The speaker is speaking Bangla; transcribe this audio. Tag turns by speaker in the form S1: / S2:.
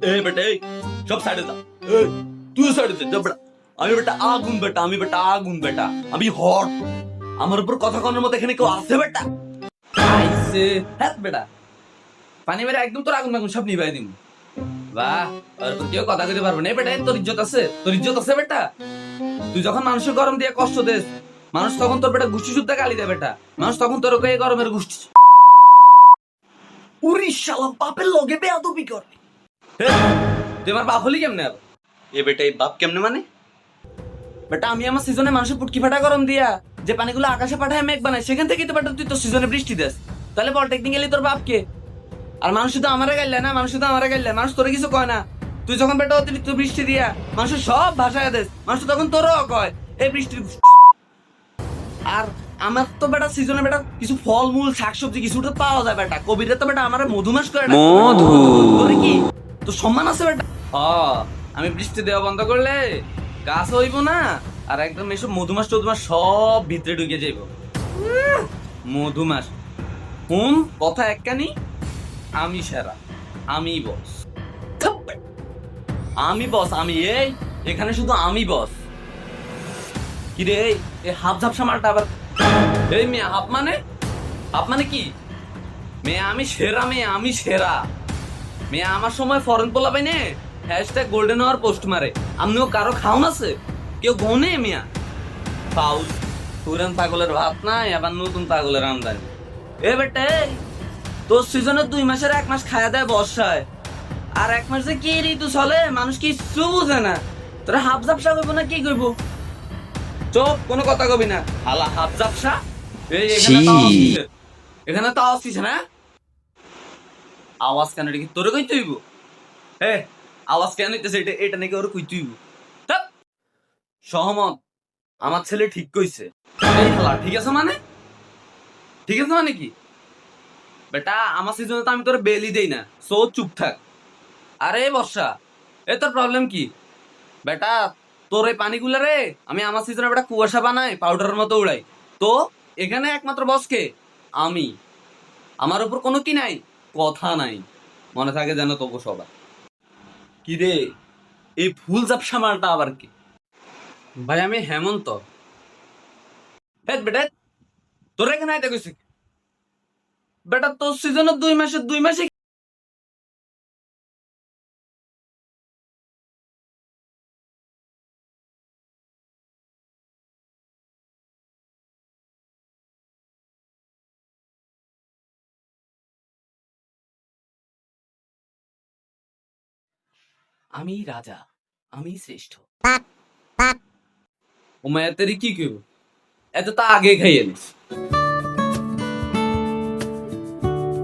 S1: এই বেটা এই সব সাইডে যা। এই তুই সাইডে যা বেটা। আমি বেটা আগুন বেটা, আমি বেটা আগুন বেটা, আমি হট। আমার উপর কথা কনের মতো এখানে কেউ আছে বেটা?
S2: আইসে হ্যাঁ বেটা, পানি মেরে একদম তোর আগুন আগুন সব নিভাই দিম। বাহ, ওর উপর কেউ কথা কইতে পারবে না। বেটা তোর ইজ্জত আছে, তোর ইজ্জত আছে বেটা। তুই যখন মানুষের গরম দিয়ে কষ্ট দেস, মানুষ তখন তোর বেটা গুষ্টি শুদ্ধা গালি দেয় বেটা। মানুষ তখন তোর ওকে গরমের গুষ্টি।
S1: উরি শালা বাপের লগে বেয়াদবি করে।
S2: তুই আমার বাপ হলি কেমনে আবার?
S1: এ বেটা এই বাপ কেমনে মানে?
S2: বেটা আমি আমার সিজনে মানুষের পুটকি ফাটা গরম দিয়া যে পানিগুলো আকাশে পাঠায় মেঘ বানায়, সেখান থেকেই তো বেটা তুই তোর সিজনে বৃষ্টি দেস। তাহলে বল টেকনিক্যালি তোর বাপ কে? আর মানুষ শুধু আমারে গাইলে না, মানুষ শুধু আমারে গাইলে, মানুষ তোরে কিছু কয় না। তুই যখন বেটা অতিরিক্ত বৃষ্টি দিয়া মানুষের সব ভাষায় দেস, মানুষ তখন তোরও কয় এই বৃষ্টির। আর আমার তো বেটা সিজনে বেটা কিছু ফলমূল শাকসবজি কিছু তো পাওয়া যায় বেটা। কবিরা তো বেটা আমার মধুমাস করে ডাকে।
S1: মধু।
S2: তোরে কি তোর সম্মান আছে বেটা? আমি বৃষ্টি দেওয়া বন্ধ করলে গাছ হইব না, আর একদম এসব মধুমাস টধুমাস সব ভিতরে ঢুকে যাইব। মধুমাস হুম কথা একখানি, আমি সেরা, আমি বস।
S1: আমি বস, আমি এই এখানে শুধু আমি বস।
S2: কি রে এই হাফ ঝাপসা মালটা আবার? এই মেয়ে হাফ মানে, হাফ মানে কি? মেয়ে আমি সেরা, মেয়ে আমি সেরা। মেয়ে আমার সময় ফরেন পোলা পাইনে হ্যাশট্যাগ গোল্ডেন আওয়ার পোস্ট মারে। আমনিও কারো খাওন আছে? কেউ গনে মিয়া? ফাউল পুরান পাগলের ভাত নাই, আবার নতুন পাগলের আমদানি। এ বেটা এই, তোর সিজনে 2 মাসের 1 মাস খায়া দেয় বর্ষায়, আর 1 মাসে কি ঋতু চলে মানুষ কিচ্ছু বুঝে না। তোরা হাফ ঝাপসা করবো না কি করবো? চোপ, কোনো কথা কবি না হালা হাফ ঝাপসা। এই এখানে তাও আসছিস, এখানে তাও আসছিস না? আওয়াজ কেন, এটা কি তোরে কই তুইব? এ আওয়াজ কেন হইতেছে? এটা এটা নাকি ওর কই তুইব? ধ্যাৎ। সহমত, আমার ছেলে ঠিক কইছে। এই হালা ঠিক আছে মানে, ঠিক আছে মানে কি? বেটা আমার সিজনে তো আমি তোর বেলি দেই না, সো চুপ থাক। আরে বর্ষা, এ তোর প্রবলেম কি? বেটা তোর এই পানিগুলো রে আমি আমার সিজনে বেটা কুয়াশা বানাই পাউডারের মতো উড়াই। তো এখানে একমাত্র বসকে আমি, আমার উপর কোনো কি নাই, কথা নাই। মনে থাকে যেন তবু সবার।
S1: কি রে এই ফুল ঝাপসা মালটা আবার কি?
S2: ভাই আমি হেমন্ত। হেট বেটা, তোর এখানে আইতে কইছি কে? বেটা তোর সিজনে 2 মাসে আমি রাজা, আমি শ্রেষ্ঠ। ও মায়া তেরি কি কেউ এত তা আগে খাইয়ে নিস।